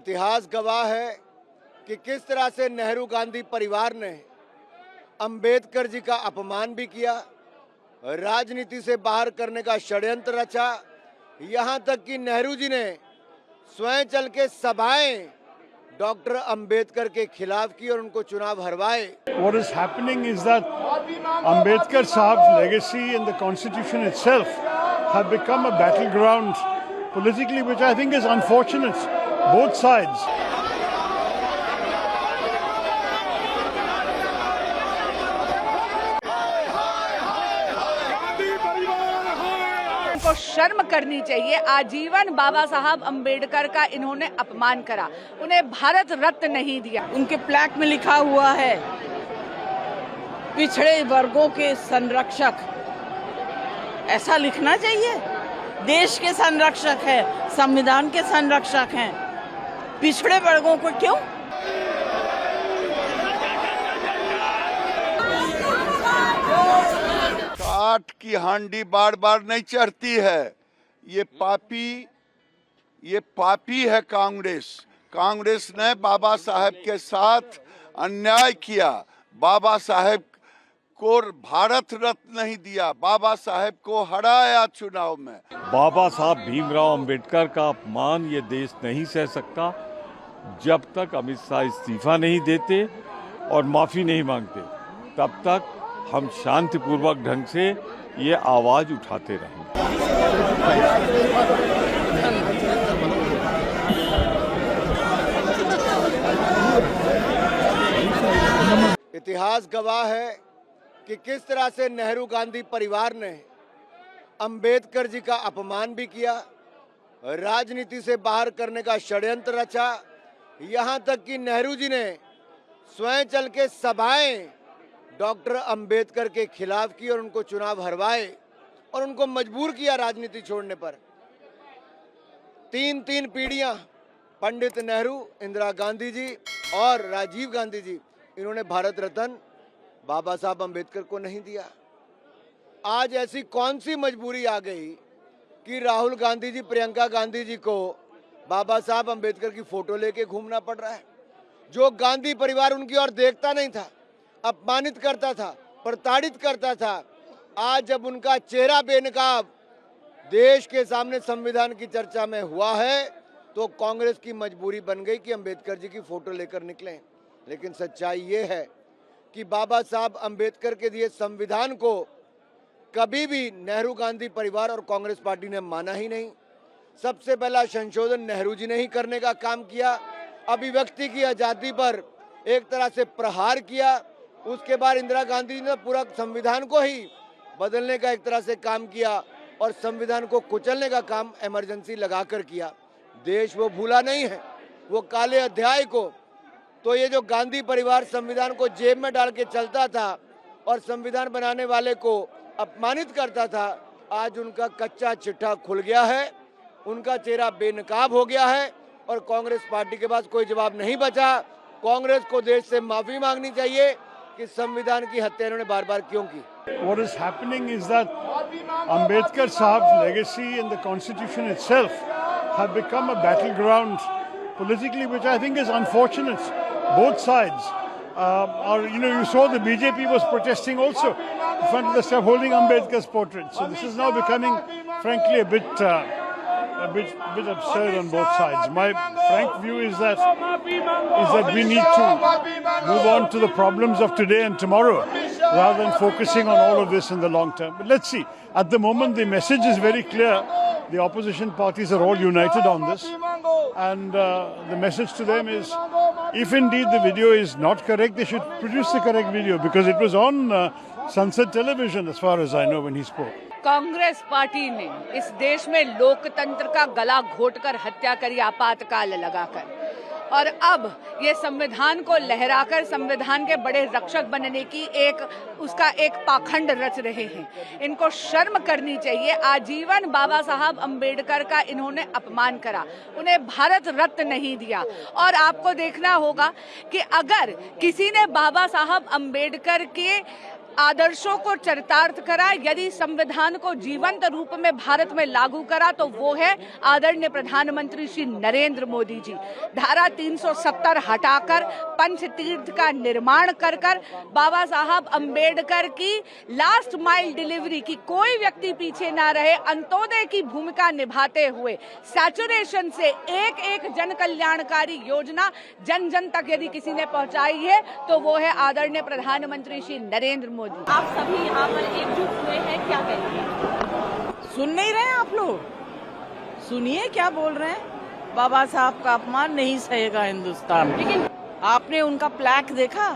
इतिहास गवाह है कि किस तरह से नेहरू गांधी परिवार ने अंबेडकर जी का अपमान भी किया, राजनीति से बाहर करने का षड्यंत्र रचा। यहाँ तक कि नेहरू जी ने स्वयं चल के सभाएं डॉक्टर अंबेडकर के खिलाफ की और उनको चुनाव हरवाए। What is happening is that Ambedkar Sahab's legacy and the constitution itself have become a battleground politically, which I think is unfortunate, both sides. को शर्म करनी चाहिए। आजीवन बाबा साहब अंबेडकर का इन्होंने अपमान करा, उन्हें भारत रत्न नहीं दिया। उनके प्लेक में लिखा हुआ है पिछड़े वर्गों के संरक्षक, ऐसा लिखना चाहिए। देश के संरक्षक है, संविधान के संरक्षक हैं, पिछड़े वर्गों को क्यों? काठ की हांडी बार बार नहीं चढ़ती है। ये पापी है कांग्रेस ने बाबा साहेब के साथ अन्याय किया, बाबा साहेब को भारत रत्न नहीं दिया, बाबा साहेब को हराया चुनाव में। बाबा साहब भीमराव अंबेडकर का अपमान ये देश नहीं सह सकता जब तक अमित शाह इस्तीफा नहीं देते और माफी नहीं मांगते। तब तक हम शांतिपूर्वक ढंग से ये आवाज उठाते रहेंगे। इतिहास गवाह है कि किस तरह से नेहरू गांधी परिवार ने अंबेडकर जी का अपमान भी किया, राजनीति से बाहर करने का षड्यंत्र रचा। यहाँ तक कि नेहरू जी ने स्वयं चल के सभाएं डॉक्टर अंबेडकर के खिलाफ की और उनको चुनाव हरवाए और उनको मजबूर किया राजनीति छोड़ने पर। तीन पीढ़ियां, पंडित नेहरू, इंदिरा गांधी जी और राजीव गांधी जी, इन्होंने भारत रत्न बाबा साहब अंबेडकर को नहीं दिया। आज ऐसी कौन सी मजबूरी आ गई कि राहुल गांधी जी, प्रियंका गांधी जी को बाबा साहब अंबेडकर की फोटो लेके घूमना पड़ रहा है? जो गांधी परिवार उनकी ओर देखता नहीं था, अपमानित करता था, प्रताड़ित करता था, आज जब उनका चेहरा बेनकाब देश के सामने संविधान की चर्चा में हुआ है तो कांग्रेस की मजबूरी बन गई कि अंबेडकर जी की फोटो लेकर निकलें। लेकिन सच्चाई ये है कि बाबा साहब अंबेडकर के दिए संविधान को कभी भी नेहरू गांधी परिवार और कांग्रेस पार्टी ने माना ही नहीं। सबसे पहला संशोधन नेहरू जी ने ही करने का काम किया, अभिव्यक्ति की आज़ादी पर एक तरह से प्रहार किया। उसके बाद इंदिरा गांधी जी ने पूरा संविधान को ही बदलने का एक तरह से काम किया और संविधान को कुचलने का काम इमरजेंसी लगाकर किया। देश वो भूला नहीं है, वो काले अध्याय को। तो ये जो गांधी परिवार संविधान को जेब में डाल के चलता था और संविधान बनाने वाले को अपमानित करता था, आज उनका कच्चा चिट्ठा खुल गया है, उनका चेहरा बेनकाब हो गया है और कांग्रेस पार्टी के पास कोई जवाब नहीं बचा। कांग्रेस को देश से माफी मांगनी चाहिए कि संविधान की हत्या इन्होंने बार बार क्यों की। What is happening is that Ambedkar Sahab's legacy and the constitution itself have become a battleground politically, which I think is unfortunate, both sides. You saw the BJP was protesting also in front of the step holding Ambedkar's portrait. So this is now becoming, frankly, a bit absurd on both sides. My frank view is that we need to move on to the problems of today and tomorrow rather than focusing on all of this in the long term. But let's see. At the moment, the message is very clear. The opposition parties are all united on this. And the message to them is, if indeed the video is not correct, they should produce the correct video, because it was on Sansad television, as far as I know, when he spoke. Congress party ने इस देश में लोकतंत्र का गला घोटकर हत्या करी, आपातकाल लगाकर, और अब ये संविधान को लहराकर संविधान के बड़े रक्षक बनने की उसका एक पाखंड रच रहे हैं। इनको शर्म करनी चाहिए। आजीवन बाबा साहब अंबेडकर का इन्होंने अपमान करा, उन्हें भारत रत्न नहीं दिया। और आपको देखना होगा कि अगर किसी ने बाबा साहब अंबेडकर के आदर्शों को चरितार्थ करा, यदि संविधान को जीवंत रूप में भारत में लागू करा, तो वो है आदरणीय प्रधानमंत्री श्री नरेंद्र मोदी जी। धारा 370 हटाकर पंचतीर्थ का निर्माण कर बाबा साहब अंबेडकर की लास्ट माइल डिलीवरी की कोई व्यक्ति पीछे ना रहे, अंत्योदय की भूमिका निभाते हुए सैचुरेशन से एक एक जन कल्याणकारी योजना जन जन तक यदि किसी ने पहुंचाई है तो वो है आदरणीय प्रधानमंत्री श्री नरेंद्र मोदी। आप सभी यहाँ पर एकजुट हुए हैं, क्या कहेंगे? सुन नहीं रहे आप लोग? सुनिए क्या बोल रहे हैं। बाबा साहब का अपमान नहीं सहेगा हिंदुस्तान। लेकिन आपने उनका प्लैक देखा?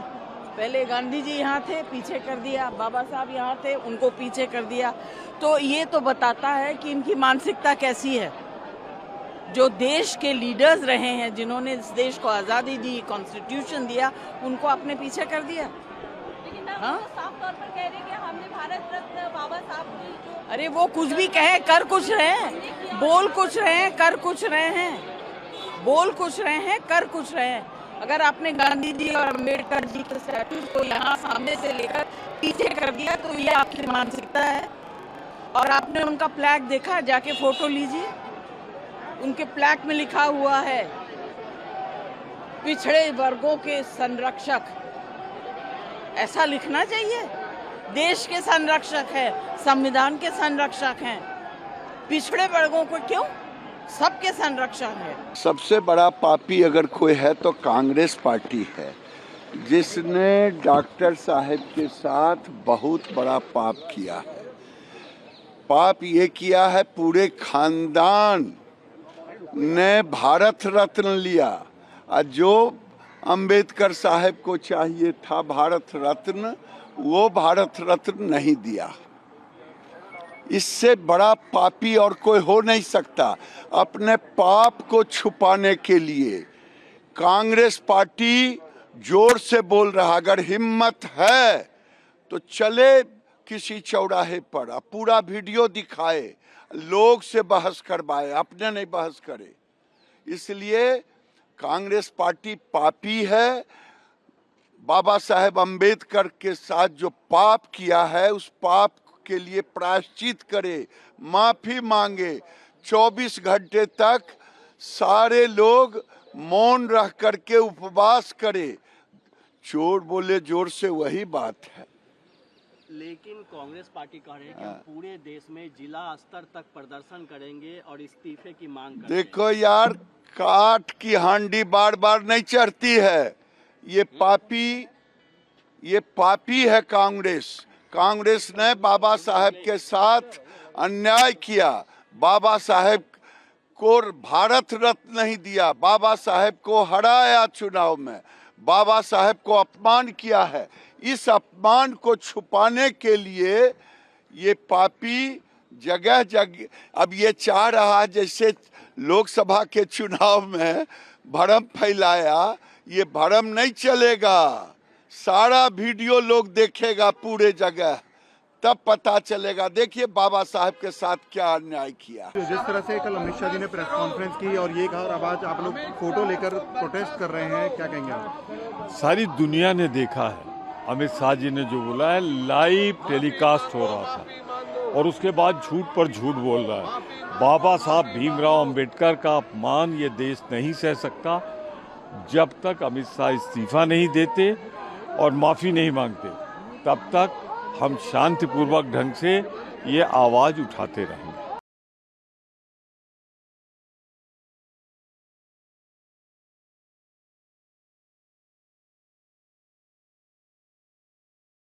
पहले गांधी जी यहाँ थे, पीछे कर दिया, बाबा साहब यहाँ थे, उनको पीछे कर दिया। तो ये तो बताता है कि इनकी मानसिकता कैसी है। जो देश के लीडर्स रहे हैं, जिन्होंने इस देश को आज़ादी दी, कॉन्स्टिट्यूशन दिया, उनको आपने पीछे कर दिया। लेकिन आप साफ तौर पर कह रहे हैं कि हमने भारत रत्न बाबा साहब की जो, अरे वो कुछ भी कहे, कर कुछ रहे हैं, बोल कुछ रहे हैं, कर कुछ रहे हैं, बोल कुछ रहे हैं, कर कुछ रहे हैं। अगर आपने गांधी जी और अम्बेडकर जी के स्टैट्यू को यहाँ सामने से लेकर पीछे कर दिया तो ये आपकी मानसिकता है। और आपने उनका फ्लैग देखा? जाके फोटो लीजिए, उनके फ्लैग में लिखा हुआ है पिछड़े वर्गों के संरक्षक। ऐसा लिखना चाहिए। देश के संरक्षक है, संविधान के संरक्षक हैं, पिछड़े वर्गों को क्यों? सबके संरक्षक है। सबसे बड़ा पापी अगर कोई है तो कांग्रेस पार्टी है, जिसने डॉक्टर साहब के साथ बहुत बड़ा पाप किया है। पाप ये किया है, पूरे खानदान ने भारत रत्न लिया और जो अंबेडकर साहब को चाहिए था भारत रत्न, वो भारत रत्न नहीं दिया। इससे बड़ा पापी और कोई हो नहीं सकता। अपने पाप को छुपाने के लिए कांग्रेस पार्टी जोर से बोल रहा, अगर हिम्मत है तो चले किसी चौराहे पर, पूरा वीडियो दिखाए, लोग से बहस करवाए, अपने नहीं बहस करे। इसलिए कांग्रेस पार्टी पापी है। बाबा साहेब अंबेडकर के साथ जो पाप किया है, उस पाप के लिए प्रायश्चित करे, माफी मांगे। 24 घंटे तक सारे लोग मौन रह करके उपवास करे। चोर बोले जोर से, वही बात है। लेकिन कांग्रेस पार्टी कह रही है कि हम पूरे देश में जिला स्तर तक प्रदर्शन करेंगे और इस्तीफे की मांग करेंगे। देखो यार, काठ की हांडी बार बार नहीं चढ़ती है। ये पापी है कांग्रेस। कांग्रेस ने बाबा साहेब के साथ अन्याय किया। बाबा साहेब को भारत रत्न नहीं दिया, बाबा साहेब को हराया चुनाव में, बाबा साहेब को अपमान किया है। इस अपमान को छुपाने के लिए ये पापी जगह जगह अब ये चाह रहा, जैसे लोकसभा के चुनाव में भ्रम फैलाया, ये भ्रम नहीं चलेगा। सारा वीडियो लोग देखेगा पूरे जगह, तब पता चलेगा। देखिए बाबा साहब के साथ क्या अन्याय किया। जिस तरह से कल अमित शाह जी ने प्रेस कॉन्फ्रेंस की और ये कहा, और अब आज आप लोग फोटो लेकर प्रोटेस्ट कर रहे हैं, क्या कहेंगे आप? सारी दुनिया ने देखा है अमित शाह जी ने जो बोला है, लाइव टेलीकास्ट हो रहा था और उसके बाद झूठ पर झूठ बोल रहा है। बाबा साहब भीमराव अंबेडकर का अपमान ये देश नहीं सह सकता जब तक अमित शाह इस्तीफा नहीं देते और माफ़ी नहीं मांगते। तब तक हम शांतिपूर्वक ढंग से ये आवाज़ उठाते रहेंगे।